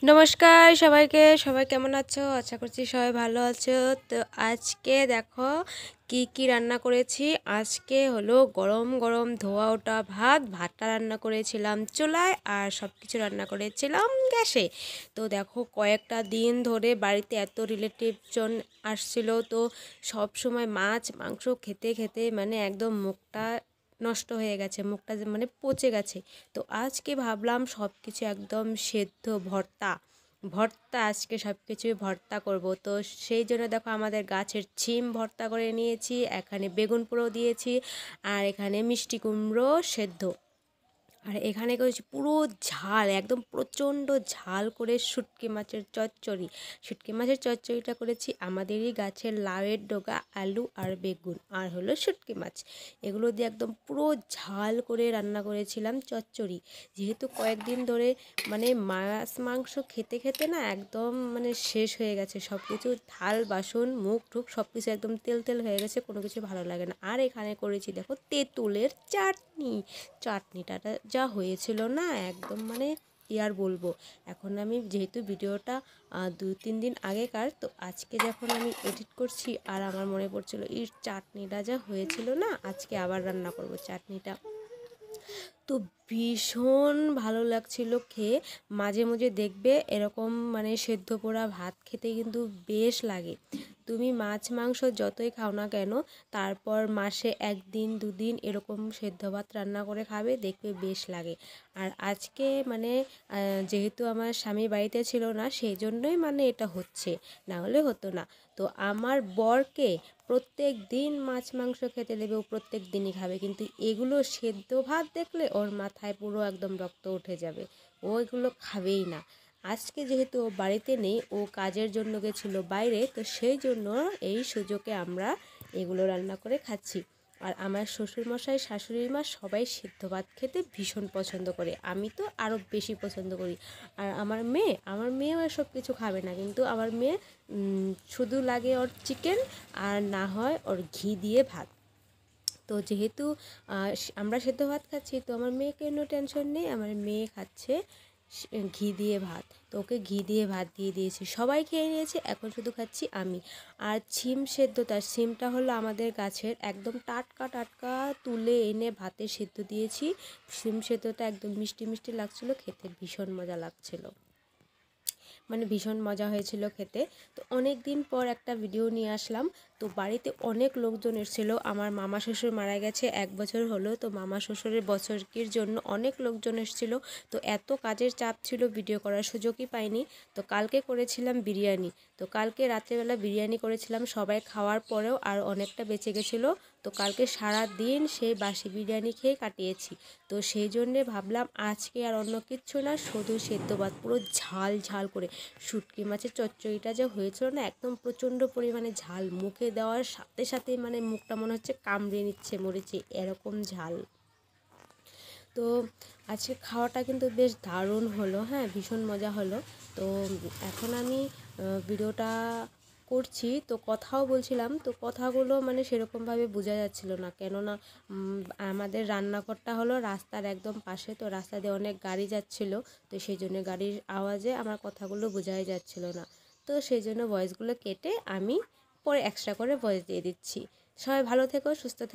নমস্কার সবাইকে, সবাই কেমন আছো? আশা করছি সবাই ভালো আছো। তো আজকে দেখো কি কি রান্না করেছি। আজকে হলো গরম গরম ধোয়া ওঠা ভাতটা রান্না করেছিলাম চুলায়, আর সব কিছু রান্না করেছিলাম গ্যাসে। তো দেখো কয়েকটা দিন ধরে বাড়িতে এত রিলেটিভজন আসছিল, তো সব সময় মাছ মাংস খেতে খেতে মানে একদম মুখটা নষ্ট হয়ে গেছে, মুখটা মানে পচে গেছে। তো আজকে ভাবলাম সব কিছু একদম সেদ্ধ ভর্তা ভর্তা আজকে সব কিছুই ভর্তা করব। তো সেই জন্য দেখো আমাদের গাছের ছিম ভর্তা করে নিয়েছি, এখানে বেগুন পোড়ো দিয়েছি, আর এখানে মিষ্টি কুমড়ো সেদ্ধ, আর এখানে করেছি পুরো ঝাল, একদম প্রচণ্ড ঝাল করে শুটকি মাছের চচ্চড়ি। শুটকি মাছের চচ্চড়িটা করেছি আমাদেরই গাছের লাউয়ের ডগা, আলু আর বেগুন আর হলো শুটকি মাছ, এগুলো দিয়ে একদম পুরো ঝাল করে রান্না করেছিলাম চচ্চড়ি। যেহেতু কয়েকদিন ধরে মানে মাছ মাংস খেতে খেতে না একদম মানে শেষ হয়ে গেছে, সব কিছু থাল বাসন মুখ টুক সব কিছু একদম তেল তেল হয়ে গেছে, কোনো কিছু ভালো লাগে না। আর এখানে করেছি দেখো তেঁতুলের চাটনি। চাটনিটা যা হয়েছিল না একদম মানে কি আর বলবো। এখন আমি যেহেতু ভিডিওটা 2-3 দিন আগেকার, তো আজকে যখন আমি এডিট করছি আর আমার মনে পড়ছিল এই চাটনিটা যা হয়েছিল না, আজকে আবার রান্না করব চাটনিটা। তো ভীষণ ভালো লাগছিল খেয়ে। মাঝে মাঝে দেখবে এরকম মানে সেদ্ধ পোড়া ভাত খেতে কিন্তু বেশ লাগে। তুমি মাছ মাংস যতই খাও না কেন, তারপর মাসে 1 দিন 2 দিন এরকম সেদ্ধ ভাত রান্না করে খাবে, দেখবে বেশ লাগে। আর আজকে মানে যেহেতু আমার স্বামী বাড়িতে ছিল না, সেই জন্যই মানে এটা হচ্ছে, না হলে হতো না। তো আমার বরকে প্রত্যেক দিন মাছ মাংস খেতে দেবে, ও প্রত্যেক দিনই খাবে, কিন্তু এগুলো সেদ্ধ ভাত দেখলে ওর মাথায় পুরো একদম রক্ত উঠে যাবে, ও এগুলো খাবেই না। আজকে যেহেতু ও বাড়িতে নেই, ও কাজের জন্য গেছিলো বাইরে, তো সেই জন্য এই সুযোগে আমরা এগুলো রান্না করে খাচ্ছি। আর আমার শ্বশুরমশাই শাশুড়ি মা সবাই সেদ্ধ ভাত খেতে ভীষণ পছন্দ করে, আমি তো আরও বেশি পছন্দ করি। আর আমার মেয়েও এসব কিছু খাবে না, কিন্তু আমার মেয়ে শুধু লাগে ওর চিকেন, আর না হয় ওর ঘি দিয়ে ভাত। তো যেহেতু আমরা সেদ্ধ ভাত খাচ্ছি, তো আমার মেয়েকে কোনো টেনশন নেই, আমার মেয়ে খাচ্ছে ঘি দিয়ে ভাত। তো ওকে ঘি দিয়ে ভাত দিয়ে দিয়েছি, সবাই খেয়ে নিয়েছে, এখন শুধু খাচ্ছি আমি। আর ছিম সেদ্ধ, তার সিমটা হলো আমাদের গাছের একদম টাটকা টাটকা তুলে এনে ভাতে সেদ্ধ দিয়েছি। সিম সেদ্ধটা একদম মিষ্টি মিষ্টি লাগছিলো, খেতে ভীষণ মজা লাগছিলো, মানে ভীষণ মজা হয়েছিল খেতে। তো অনেক দিন পর একটা ভিডিও নিয়ে আসলাম। তো বাড়িতে অনেক লোকজন এসেছিলো, আমার মামা শ্বশুর মারা গেছে 1 বছর হলো, তো মামা শ্বশুরের বছরকির জন্য অনেক লোকজন এসেছিলো। তো এত কাজের চাপ ছিল, ভিডিও করার সুযোগই পাইনি। তো কালকে করেছিলাম বিরিয়ানি, তো কালকে রাত্রেবেলা বিরিয়ানি করেছিলাম, সবাই খাওয়ার পরেও আর অনেকটা বেঁচে গেছিলো। তো কালকে সারা দিন সেই বাসি বিরিয়ানি খেয়ে কাটিয়েছি। তো সেই জন্যে ভাবলাম আজকে আর অন্য কিচ্ছু না, শুধু সেদ্ধ ভাত পুরো ঝাল ঝাল করে। শুটকি মাছের চচ্চড়িটা যে হয়েছিল না একদম প্রচণ্ড পরিমাণে ঝাল, মুখে দেওয়ার সাথে সাথে মানে মুখটা মনে হচ্ছে কামড়ে নিচ্ছে মরেছে, এরকম ঝাল। তো আজকে খাওয়াটা কিন্তু বেশ দারুণ হলো, হ্যাঁ ভীষণ মজা হলো। তো এখন আমি ভিডিওটা করছি, তো কথাও বলছিলাম, তো কথাগুলো মানে সেরকমভাবে বোঝা যাচ্ছিল না, কেননা আমাদের রান্নাঘরটা হলো রাস্তার একদম পাশে, তো রাস্তা দিয়ে অনেক গাড়ি যাচ্ছিল, তো সেই জন্য গাড়ির আওয়াজে আমার কথাগুলো বোঝাই যাচ্ছিল না। তো সেই জন্য ভয়েসগুলো কেটে আমি পরে এক্সট্রা করে ভয়েস দিয়ে দিচ্ছি। সবাই ভালো থেকো, সুস্থ থেকো।